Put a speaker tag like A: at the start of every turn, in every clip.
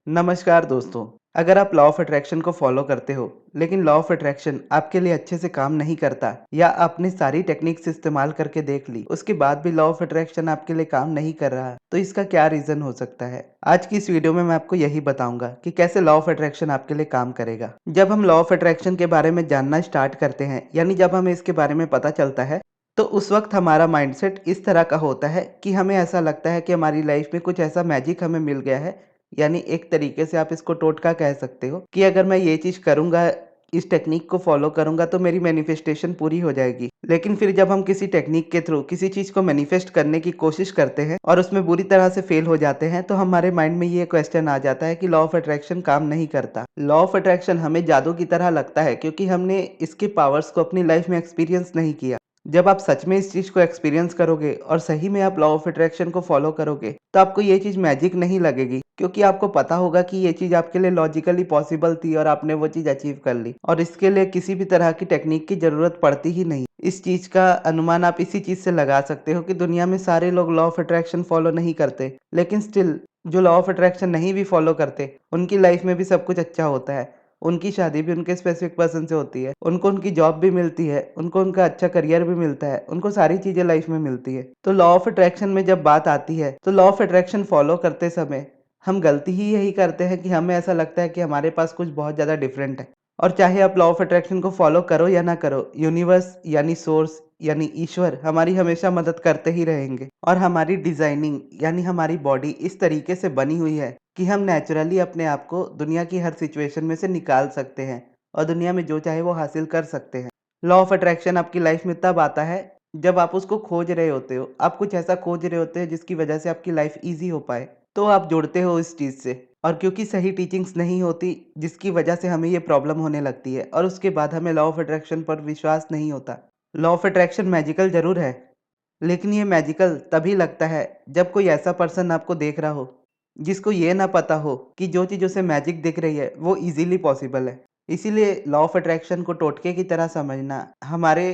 A: नमस्कार दोस्तों। अगर आप लॉ ऑफ अट्रैक्शन को फॉलो करते हो लेकिन लॉ ऑफ अट्रैक्शन आपके लिए अच्छे से काम नहीं करता या आपने सारी टेक्निक्स इस्तेमाल करके देख ली उसके बाद भी लॉ ऑफ अट्रैक्शन आपके लिए काम नहीं कर रहा, तो इसका क्या रीजन हो सकता है। आज की इस वीडियो में मैं आपको यही बताऊंगा कि कैसे लॉ ऑफ अट्रैक्शन आपके लिए काम करेगा। जब हम लॉ ऑफ अट्रैक्शन के बारे में जानना स्टार्ट करते हैं, यानी जब हमें इसके बारे में पता चलता है, तो उस वक्त हमारा माइंडसेट इस तरह का होता है कि हमें ऐसा लगता है कि हमारी लाइफ में कुछ ऐसा मैजिक हमें मिल गया है। यानी एक तरीके से आप इसको टोटका कह सकते हो कि अगर मैं ये चीज़ करूँगा, इस टेक्निक को फॉलो करूँगा तो मेरी मैनिफेस्टेशन पूरी हो जाएगी। लेकिन फिर जब हम किसी टेक्निक के थ्रू किसी चीज़ को मैनिफेस्ट करने की कोशिश करते हैं और उसमें बुरी तरह से फेल हो जाते हैं, तो हमारे माइंड में ये क्वेश्चन आ जाता है कि लॉ ऑफ अट्रैक्शन काम नहीं करता। लॉ ऑफ अट्रैक्शन हमें जादू की तरह लगता है क्योंकि हमने इसके पावर्स को अपनी लाइफ में एक्सपीरियंस नहीं किया। जब आप सच में इस चीज़ को एक्सपीरियंस करोगे और सही में आप लॉ ऑफ अट्रैक्शन को फॉलो करोगे, तो आपको ये चीज़ मैजिक नहीं लगेगी, क्योंकि आपको पता होगा कि ये चीज़ आपके लिए लॉजिकली पॉसिबल थी और आपने वो चीज़ अचीव कर ली और इसके लिए किसी भी तरह की टेक्निक की ज़रूरत पड़ती ही नहीं। इस चीज़ का अनुमान आप इसी चीज़ से लगा सकते हो कि दुनिया में सारे लोग लॉ ऑफ अट्रैक्शन फॉलो नहीं करते, लेकिन स्टिल जो लॉ ऑफ अट्रैक्शन नहीं भी फॉलो करते, उनकी लाइफ में भी सब कुछ अच्छा होता है। उनकी शादी भी उनके स्पेसिफिक पर्सन से होती है, उनको उनकी जॉब भी मिलती है, उनको उनका अच्छा करियर भी मिलता है, उनको सारी चीज़ें लाइफ में मिलती है। तो लॉ ऑफ अट्रैक्शन में जब बात आती है, तो लॉ ऑफ अट्रैक्शन फॉलो करते समय हम गलती ही यही करते हैं कि हमें ऐसा लगता है कि हमारे पास कुछ बहुत ज़्यादा डिफरेंट है। और चाहे आप लॉ ऑफ अट्रैक्शन को फॉलो करो या ना करो, यूनिवर्स यानी सोर्स यानी ईश्वर हमारी हमेशा मदद करते ही रहेंगे। और हमारी डिजाइनिंग यानी हमारी बॉडी इस तरीके से बनी हुई है कि हम नेचुरली अपने आप को दुनिया की हर सिचुएशन में से निकाल सकते हैं और दुनिया में जो चाहे वो हासिल कर सकते हैं। लॉ ऑफ अट्रैक्शन आपकी लाइफ में तब आता है जब आप उसको खोज रहे होते हो, आप कुछ ऐसा खोज रहे होते हो जिसकी वजह से आपकी लाइफ ईजी हो पाए, तो आप जुड़ते हो इस चीज़ से। और क्योंकि सही टीचिंग्स नहीं होती, जिसकी वजह से हमें ये प्रॉब्लम होने लगती है और उसके बाद हमें लॉ ऑफ अट्रैक्शन पर विश्वास नहीं होता। लॉ ऑफ अट्रैक्शन मैजिकल ज़रूर है, लेकिन ये मैजिकल तभी लगता है जब कोई ऐसा पर्सन आपको देख रहा हो जिसको ये ना पता हो कि जो चीज़ उसे मैजिक दिख रही है वो इजीली पॉसिबल है। इसीलिए लॉ ऑफ अट्रैक्शन को टोटके की तरह समझना हमारे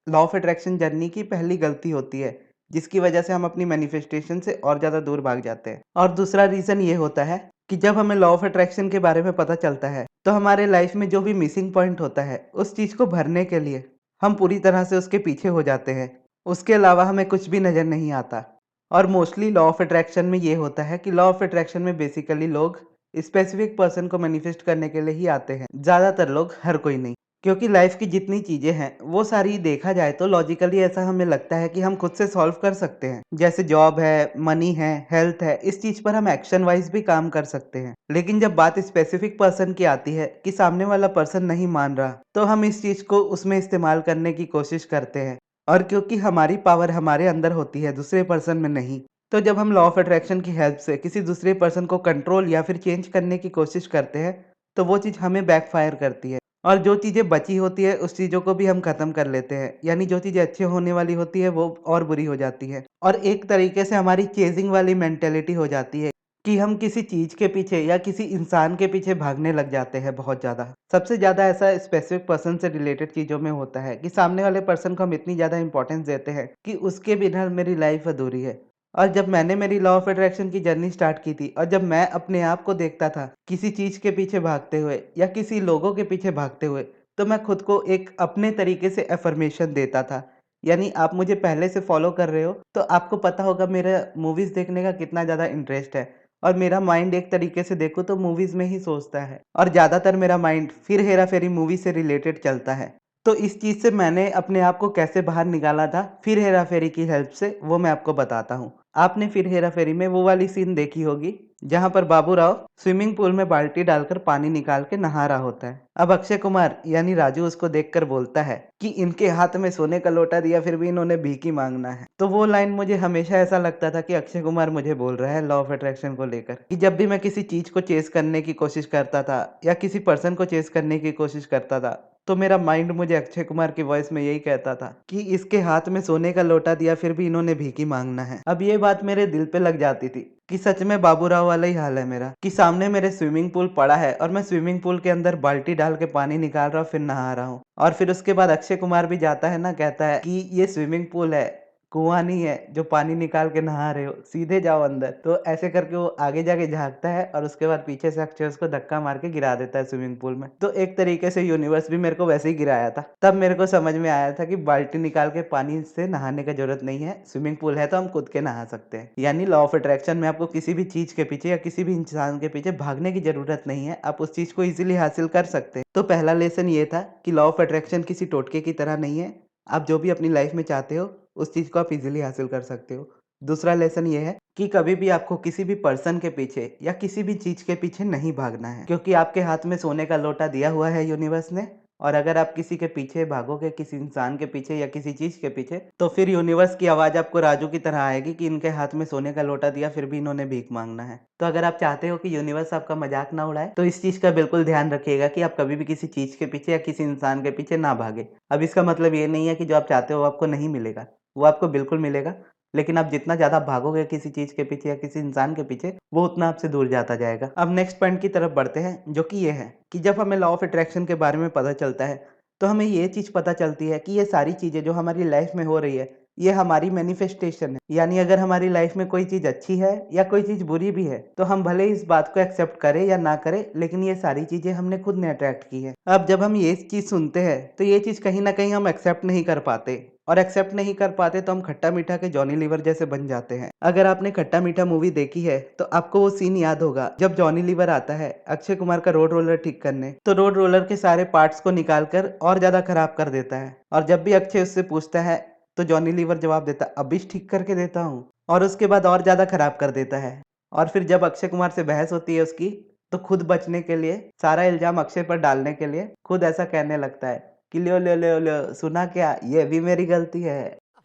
A: लॉ ऑफ अट्रैक्शन जर्नी की पहली गलती होती है, जिसकी वजह से हम अपनी मैनिफेस्टेशन से और ज़्यादा दूर भाग जाते हैं। और दूसरा रीज़न ये होता है कि जब हमें लॉ ऑफ अट्रैक्शन के बारे में पता चलता है, तो हमारे लाइफ में जो भी मिसिंग पॉइंट होता है उस चीज़ को भरने के लिए हम पूरी तरह से उसके पीछे हो जाते हैं। उसके अलावा हमें कुछ भी नज़र नहीं आता। और मोस्टली लॉ ऑफ अट्रैक्शन में ये होता है कि लॉ ऑफ अट्रैक्शन में बेसिकली लोग स्पेसिफिक पर्सन को मैनिफेस्ट करने के लिए ही आते हैं, ज़्यादातर लोग, हर कोई नहीं। क्योंकि लाइफ की जितनी चीज़ें हैं वो सारी देखा जाए तो लॉजिकली ऐसा हमें लगता है कि हम खुद से सॉल्व कर सकते हैं। जैसे जॉब है, मनी है, हेल्थ है, इस चीज़ पर हम एक्शन वाइज भी काम कर सकते हैं। लेकिन जब बात स्पेसिफिक पर्सन की आती है कि सामने वाला पर्सन नहीं मान रहा, तो हम इस चीज़ को उसमें इस्तेमाल करने की कोशिश करते हैं। और क्योंकि हमारी पावर हमारे अंदर होती है, दूसरे पर्सन में नहीं, तो जब हम लॉ ऑफ अट्रैक्शन की हेल्प से किसी दूसरे पर्सन को कंट्रोल या फिर चेंज करने की कोशिश करते हैं, तो वो चीज़ हमें बैकफायर करती है। और जो चीज़ें बची होती है उस चीज़ों को भी हम ख़त्म कर लेते हैं, यानी जो चीज़ें अच्छी होने वाली होती है वो और बुरी हो जाती है। और एक तरीके से हमारी चेजिंग वाली मेंटेलिटी हो जाती है कि हम किसी चीज़ के पीछे या किसी इंसान के पीछे भागने लग जाते हैं बहुत ज़्यादा। सबसे ज़्यादा ऐसा स्पेसिफिक पर्सन से रिलेटेड चीज़ों में होता है कि सामने वाले पर्सन को हम इतनी ज़्यादा इंपॉर्टेंस देते हैं कि उसके बिना मेरी लाइफ अधूरी है। और जब मैंने मेरी लॉ ऑफ अट्रैक्शन की जर्नी स्टार्ट की थी और जब मैं अपने आप को देखता था किसी चीज़ के पीछे भागते हुए या किसी लोगों के पीछे भागते हुए, तो मैं खुद को एक अपने तरीके से अफ़र्मेशन देता था। यानी आप मुझे पहले से फ़ॉलो कर रहे हो तो आपको पता होगा मेरा मूवीज़ देखने का कितना ज़्यादा इंटरेस्ट है। और मेरा माइंड एक तरीके से देखो तो मूवीज़ में ही सोचता है और ज़्यादातर मेरा माइंड फिर हेरा फेरी मूवी से रिलेटेड चलता है। तो इस चीज़ से मैंने अपने आप को कैसे बाहर निकाला था फिर हेरा फेरी की हेल्प से, वो मैं आपको बताता हूँ। आपने फिर हेरा फेरी में वो वाली सीन देखी होगी जहाँ पर बाबू राव स्विमिंग पूल में बाल्टी डालकर पानी निकाल के नहा रहा होता है। अब अक्षय कुमार यानी राजू उसको देखकर बोलता है कि इनके हाथ में सोने का लोटा दिया फिर भी इन्होंने भीख ही मांगना है। तो वो लाइन मुझे हमेशा ऐसा लगता था कि अक्षय कुमार मुझे बोल रहा है लॉ ऑफ अट्रैक्शन को लेकर, कि जब भी मैं किसी चीज को चेस करने की कोशिश करता था या किसी पर्सन को चेस करने की कोशिश करता था, तो मेरा माइंड मुझे अक्षय कुमार की वॉइस में यही कहता था कि इसके हाथ में सोने का लोटा दिया फिर भी इन्होंने भीख ही मांगना है। अब ये बात मेरे दिल पे लग जाती थी कि सच में बाबूराव वाला ही हाल है मेरा, कि सामने मेरे स्विमिंग पूल पड़ा है और मैं स्विमिंग पूल के अंदर बाल्टी डाल के पानी निकाल रहा हूँ फिर नहा रहा हूँ। और फिर उसके बाद अक्षय कुमार भी जाता है ना, कहता है कि ये स्विमिंग पूल है, कुआँ नहीं है जो पानी निकाल के नहा रहे हो, सीधे जाओ अंदर। तो ऐसे करके वो आगे जाके झाँकता है और उसके बाद पीछे से अक्षय उसको धक्का मार के गिरा देता है स्विमिंग पूल में। तो एक तरीके से यूनिवर्स भी मेरे को वैसे ही गिराया था। तब मेरे को समझ में आया था कि बाल्टी निकाल के पानी से नहाने की ज़रूरत नहीं है, स्विमिंग पूल है तो हम खुद के नहा सकते हैं। यानी लॉ ऑफ अट्रैक्शन में आपको किसी भी चीज़ के पीछे या किसी भी इंसान के पीछे भागने की ज़रूरत नहीं है, आप उस चीज़ को ईज़िली हासिल कर सकते हैं। तो पहला लेसन ये था कि लॉ ऑफ अट्रैक्शन किसी टोटके की तरह नहीं है, आप जो भी अपनी लाइफ में चाहते हो उस चीज़ को आप इजीली हासिल कर सकते हो। दूसरा लेसन ये है कि कभी भी आपको किसी भी पर्सन के पीछे या किसी भी चीज़ के पीछे नहीं भागना है, क्योंकि आपके हाथ में सोने का लोटा दिया हुआ है यूनिवर्स ने। और अगर आप किसी के पीछे भागोगे, किसी इंसान के पीछे या किसी चीज़ के पीछे, तो फिर यूनिवर्स की आवाज़ आपको राजू की तरह आएगी कि इनके हाथ में सोने का लोटा दिया फिर भी इन्होंने भीख मांगना है। तो अगर आप चाहते हो कि यूनिवर्स आपका मजाक ना उड़ाए, तो इस चीज़ का बिल्कुल ध्यान रखिएगा कि आप कभी भी किसी चीज़ के पीछे या किसी इंसान के पीछे ना भागे। अब इसका मतलब ये नहीं है कि जो आप चाहते हो वो आपको नहीं मिलेगा, वो आपको बिल्कुल मिलेगा, लेकिन आप जितना ज़्यादा भागोगे किसी चीज़ के पीछे या किसी इंसान के पीछे, वो उतना आपसे दूर जाता जाएगा। अब नेक्स्ट पॉइंट की तरफ बढ़ते हैं, जो कि ये है कि जब हमें लॉ ऑफ अट्रैक्शन के बारे में पता चलता है, तो हमें ये चीज़ पता चलती है कि ये सारी चीज़ें जो हमारी लाइफ में हो रही है, ये हमारी मैनिफेस्टेशन है। यानी अगर हमारी लाइफ में कोई चीज़ अच्छी है या कोई चीज़ बुरी भी है, तो हम भले ही इस बात को एक्सेप्ट करें या ना करें, लेकिन ये सारी चीज़ें हमने खुद ने अट्रैक्ट की है। अब जब हम ये चीज़ सुनते हैं, तो ये चीज़ कहीं न कहीं हम एक्सेप्ट नहीं कर पाते, और एक्सेप्ट नहीं कर पाते तो हम खट्टा मीठा के जॉनी लीवर जैसे बन जाते हैं। अगर आपने खट्टा मीठा मूवी देखी है, तो आपको वो सीन याद होगा जब जॉनी लीवर आता है अक्षय कुमार का रोड रोलर ठीक करने, तो रोड रोलर के सारे पार्ट्स को निकाल कर और ज्यादा खराब कर देता है। और जब भी अक्षय उससे पूछता है, तो जॉनी लीवर जवाब देता है, अभी ठीक करके देता हूँ, और उसके बाद और ज्यादा खराब कर देता है। और फिर जब अक्षय कुमार से बहस होती है उसकी, तो खुद बचने के लिए, सारा इल्जाम अक्षय पर डालने के लिए खुद ऐसा कहने लगता है कि लो लो लो लो, सुना क्या, ये भी मेरी गलती है।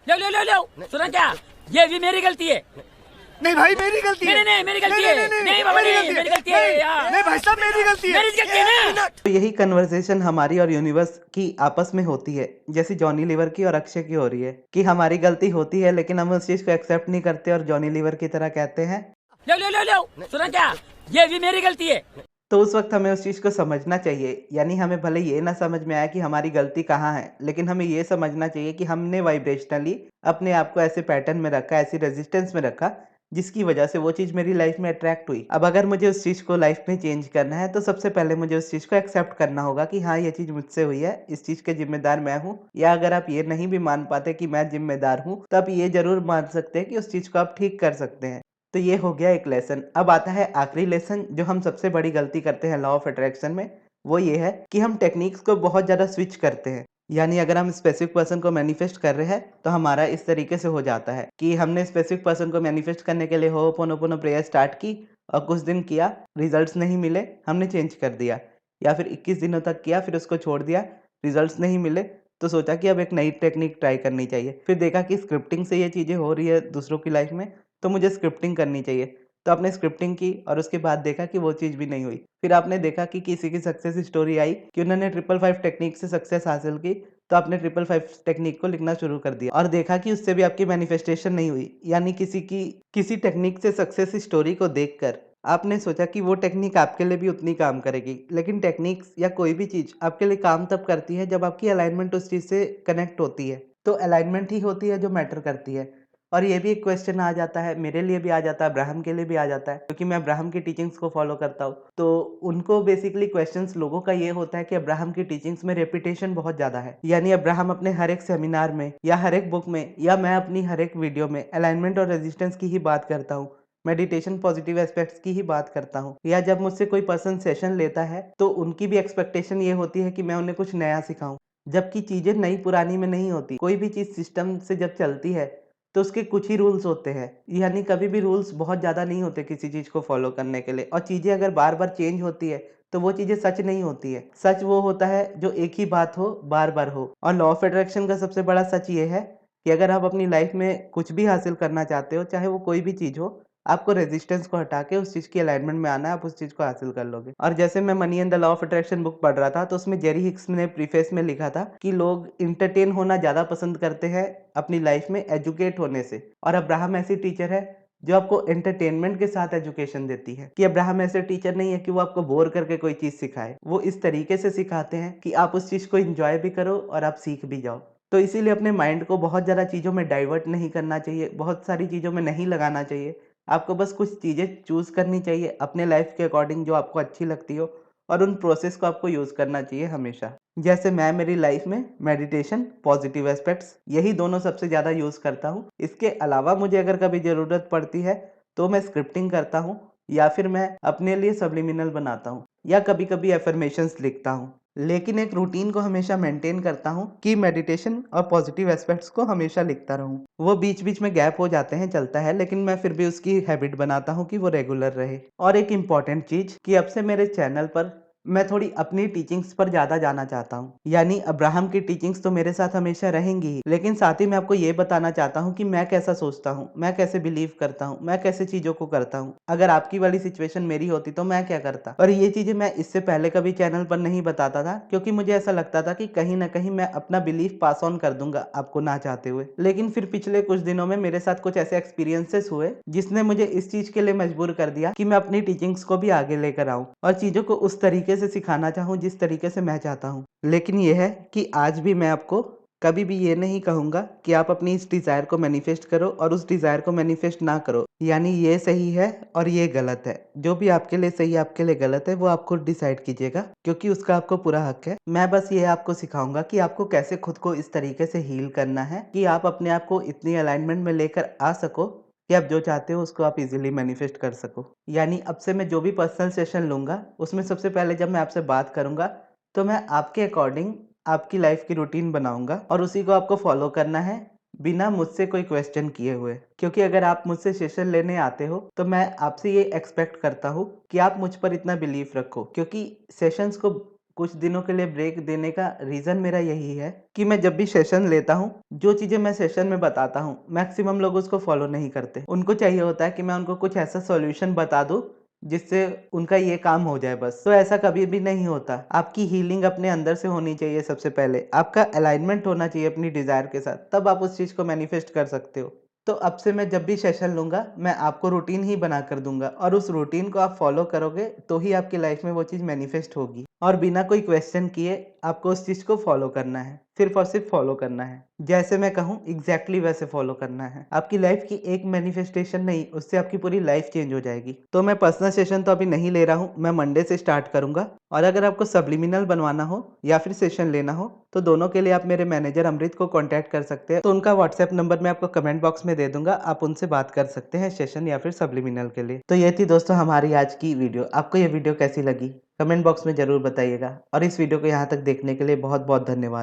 B: लो लो लो लो, सुना क्या, ये भी मेरी गलती है।
C: नहीं भाई मेरी गलती है।
B: नहीं नहीं मेरी गलती है। नहीं बाबा नहीं, मेरी गलती है यार।
C: नहीं भाई साहब मेरी गलती है।
B: मेरी गलती है ना।
A: तो यही कन्वर्सेशन हमारी और यूनिवर्स की आपस में होती है, जैसी जॉनी लीवर की और अक्षय की हो रही है, कि हमारी गलती होती है लेकिन हम उस चीज को एक्सेप्ट नहीं करते और जॉनी लीवर की तरह कहते हैं,
B: लो लो लो लो, सुना क्या, ये भी मेरी गलती है।
A: तो उस वक्त हमें उस चीज़ को समझना चाहिए। यानी हमें भले ये ना समझ में आए कि हमारी गलती कहाँ है, लेकिन हमें ये समझना चाहिए कि हमने वाइब्रेशनली अपने आप को ऐसे पैटर्न में रखा, ऐसी रेजिस्टेंस में रखा, जिसकी वजह से वो चीज़ मेरी लाइफ में अट्रैक्ट हुई। अब अगर मुझे उस चीज़ को लाइफ में चेंज करना है, तो सबसे पहले मुझे उस चीज़ को एक्सेप्ट करना होगा कि हाँ, ये चीज़ मुझसे हुई है, इस चीज़ के जिम्मेदार मैं हूँ। या अगर आप ये नहीं भी मान पाते कि मैं जिम्मेदार हूँ, तो आप ये ज़रूर मान सकते हैं कि उस चीज़ को आप ठीक कर सकते हैं। तो ये हो गया एक लेसन। अब आता है आखिरी लेसन, जो हम सबसे बड़ी गलती करते हैं लॉ ऑफ अट्रैक्शन में, वो ये है कि हम टेक्निक्स को बहुत ज़्यादा स्विच करते हैं। यानी अगर हम स्पेसिफिक पर्सन को मैनिफेस्ट कर रहे हैं, तो हमारा इस तरीके से हो जाता है कि हमने स्पेसिफिक पर्सन को मैनिफेस्ट करने के लिए होपोनोपोनो प्रेयर स्टार्ट की, और कुछ दिन किया, रिजल्ट्स नहीं मिले, हमने चेंज कर दिया। या फिर 21 दिनों तक किया, फिर उसको छोड़ दिया, रिजल्ट्स नहीं मिले, तो सोचा कि अब एक नई टेक्निक ट्राई करनी चाहिए। फिर देखा कि स्क्रिप्टिंग से ये चीज़ें हो रही है दूसरों की लाइफ में, तो मुझे स्क्रिप्टिंग करनी चाहिए। तो आपने स्क्रिप्टिंग की और उसके बाद देखा कि वो चीज़ भी नहीं हुई। फिर आपने देखा कि किसी की सक्सेस स्टोरी आई कि उन्होंने 555 टेक्निक से सक्सेस हासिल की, तो आपने 555 टेक्निक को लिखना शुरू कर दिया, और देखा कि उससे भी आपकी मैनिफेस्टेशन नहीं हुई। यानी किसी टेक्निक से सक्सेस स्टोरी को देखकर आपने सोचा कि वो टेक्निक आपके लिए भी उतनी काम करेगी। लेकिन टेक्निक्स या कोई भी चीज़ आपके लिए काम तब करती है जब आपकी अलाइनमेंट उस चीज़ से कनेक्ट होती है। तो अलाइनमेंट ही होती है जो मैटर करती है। और ये भी एक क्वेश्चन आ जाता है, मेरे लिए भी आ जाता है, अब्राहम के लिए भी आ जाता है, क्योंकि मैं अब्राहम की टीचिंग्स को फॉलो करता हूँ। तो उनको बेसिकली क्वेश्चंस लोगों का ये होता है कि अब्राहम की टीचिंग्स में रेपिटेशन बहुत ज़्यादा है। यानी अब्राहम अपने हर एक सेमिनार में या हर एक बुक में या मैं अपनी हर एक वीडियो में अलाइनमेंट और रेजिस्टेंस की ही बात करता हूँ, मेडिटेशन पॉजिटिव एस्पेक्ट्स की ही बात करता हूँ। या जब मुझसे कोई पर्सन सेशन लेता है, तो उनकी भी एक्सपेक्टेशन ये होती है कि मैं उन्हें कुछ नया सिखाऊं, जबकि चीज़ें नई पुरानी में नहीं होती। कोई भी चीज़ सिस्टम से जब चलती है, तो उसके कुछ ही रूल्स होते हैं। यानी कभी भी रूल्स बहुत ज़्यादा नहीं होते किसी चीज़ को फॉलो करने के लिए, और चीज़ें अगर बार बार चेंज होती है, तो वो चीज़ें सच नहीं होती है। सच वो होता है जो एक ही बात हो, बार बार हो। और लॉ ऑफ अट्रैक्शन का सबसे बड़ा सच ये है कि अगर आप अपनी लाइफ में कुछ भी हासिल करना चाहते हो, चाहे वो कोई भी चीज़ हो, आपको रेजिस्टेंस को हटा के उस चीज़ की अलाइनमेंट में आना है, आप उस चीज़ को हासिल कर लोगे। और जैसे मैं money and the law of attraction book पढ़ रहा था, तो उसमें जेरी हिक्स ने प्रीफेस में लिखा था कि लोग इंटरटेन होना ज़्यादा पसंद करते हैं अपनी लाइफ में एजुकेट होने से, और अब्राहम ऐसी टीचर है जो आपको एंटरटेनमेंट के साथ एजुकेशन देती है। कि अब्राहम ऐसे टीचर नहीं है कि वो आपको बोर करके कोई चीज़ सिखाए, वो इस तरीके से सिखाते हैं कि आप उस चीज़ को एंजॉय भी करो और आप सीख भी जाओ। तो इसीलिए अपने माइंड को बहुत ज़्यादा चीज़ों में डाइवर्ट नहीं करना चाहिए, बहुत सारी चीज़ों में नहीं लगाना चाहिए। आपको बस कुछ चीज़ें चूज़ करनी चाहिए अपने लाइफ़ के अकॉर्डिंग जो आपको अच्छी लगती हो, और उन प्रोसेस को आपको यूज़ करना चाहिए हमेशा। जैसे मैं मेरी लाइफ़ में मेडिटेशन, पॉजिटिव एस्पेक्ट्स यही दोनों सबसे ज़्यादा यूज़ करता हूँ। इसके अलावा मुझे अगर कभी ज़रूरत पड़ती है तो मैं स्क्रिप्टिंग करता हूँ, या फिर मैं अपने लिए सब्लिमिनल बनाता हूँ, या कभी-कभी अफ़र्मेशंस लिखता हूँ। लेकिन एक रूटीन को हमेशा मेंटेन करता हूँ कि मेडिटेशन और पॉजिटिव एस्पेक्ट्स को हमेशा लिखता रहूँ। वो बीच-बीच में गैप हो जाते हैं, चलता है, लेकिन मैं फिर भी उसकी हैबिट बनाता हूँ कि वो रेगुलर रहे। और एक इम्पॉर्टेंट चीज़ कि अब से मेरे चैनल पर मैं थोड़ी अपनी टीचिंग्स पर ज़्यादा जाना चाहता हूँ। यानी अब्राहम की टीचिंग्स तो मेरे साथ हमेशा रहेंगी ही, लेकिन साथ ही मैं आपको ये बताना चाहता हूँ कि मैं कैसा सोचता हूँ, मैं कैसे बिलीव करता हूँ, मैं कैसे चीज़ों को करता हूँ। अगर आपकी वाली सिचुएशन मेरी होती तो मैं क्या करता? और ये चीज़ें मैं इससे पहले कभी चैनल पर नहीं बताता था, क्योंकि मुझे ऐसा लगता था कि कहीं न कहीं मैं अपना बिलीफ पास ऑन कर दूँगा आपको ना चाहते हुए। लेकिन फिर पिछले कुछ दिनों में मेरे साथ कुछ ऐसे एक्सपीरियंसेस हुए, जिसने मुझे इस चीज़ के लिए मजबूर कर दिया कि मैं अपनी टीचिंग्स को भी आगे लेकर आऊँ और चीज़ों को उस तरीके से सिखाना चाहूँ जिस तरीके से मैं चाहता हूँ। लेकिन ये है कि आज भी मैं आपको कभी भी ये नहीं कहूँगा कि आप अपनी इस डिज़ायर को मैनिफेस्ट करो और उस डिज़ायर को मैनिफेस्ट ना करो। यानी ये सही है और ये गलत है। जो भी आपके लिए सही है, आपके लिए गलत है, वो आप खुद डिसाइड कीजिएगा, क्योंकि उसका आपको पूरा हक है। मैं बस ये आपको सिखाऊँगा कि आपको कैसे खुद को इस तरीके से हील करना है कि आप अपने आप को इतनी अलाइनमेंट में लेकर आ सको कि आप जो चाहते हो उसको आप इज़िली मैनिफेस्ट कर सको। यानी अब से मैं जो भी पर्सनल सेशन लूँगा, उसमें सबसे पहले जब मैं आपसे बात करूँगा, तो मैं आपके अकॉर्डिंग आपकी लाइफ की रूटीन बनाऊँगा और उसी को आपको फॉलो करना है, बिना मुझसे कोई क्वेश्चन किए हुए। क्योंकि अगर आप मुझसे सेशन लेने आते हो, तो मैं आपसे ये एक्सपेक्ट करता हूँ कि आप मुझ पर इतना बिलीव रखो, क्योंकि सेशंस को कुछ दिनों के लिए ब्रेक देने का रीज़न मेरा यही है कि मैं जब भी सेशन लेता हूँ, जो चीज़ें मैं सेशन में बताता हूँ, मैक्सिमम लोग उसको फॉलो नहीं करते। उनको चाहिए होता है कि मैं उनको कुछ ऐसा सॉल्यूशन बता दूँ जिससे उनका ये काम हो जाए बस। तो ऐसा कभी भी नहीं होता। आपकी हीलिंग अपने अंदर से होनी चाहिए सबसे पहले। आपका अलाइनमेंट होना चाहिए अपनी डिज़ायर के साथ, तब आप उस चीज़ को मैनिफेस्ट कर सकते हो। तो अब से मैं जब भी सेशन लूँगा, मैं आपको रूटीन ही बना कर दूँगा और उस रूटीन को आप फॉलो करोगे, तो ही आपकी लाइफ़ में वो चीज़ मैनिफेस्ट होगी। और बिना कोई क्वेश्चन किए आपको उस चीज़ को फॉलो करना है। सिर्फ़ और सिर्फ़ फॉलो करना है। जैसे मैं कहूँ एग्ज़ैक्टली वैसे फॉलो करना है। आपकी लाइफ़ की एक मैनिफेस्टेशन नहीं, उससे आपकी पूरी लाइफ़ चेंज हो जाएगी। तो मैं पर्सनल सेशन तो अभी नहीं ले रहा हूँ, मैं मंडे से स्टार्ट करूँगा। और अगर आपको सब्लिमिनल बनवाना हो या फिर सेशन लेना हो, तो दोनों के लिए आप मेरे मैनेजर अमृत को कॉन्टैक्ट कर सकते हैं। तो उनका व्हाट्सएप नंबर मैं आपको कमेंट बॉक्स में दे दूँगा, आप उनसे बात कर सकते हैं सेशन या फिर सब्लिमिनल के लिए। तो ये थी दोस्तों हमारी आज की वीडियो। आपको ये वीडियो कैसी लगी? कमेंट बॉक्स में ज़रूर बताइएगा और इस वीडियो को यहाँ तक देखने के लिए बहुत-बहुत धन्यवाद।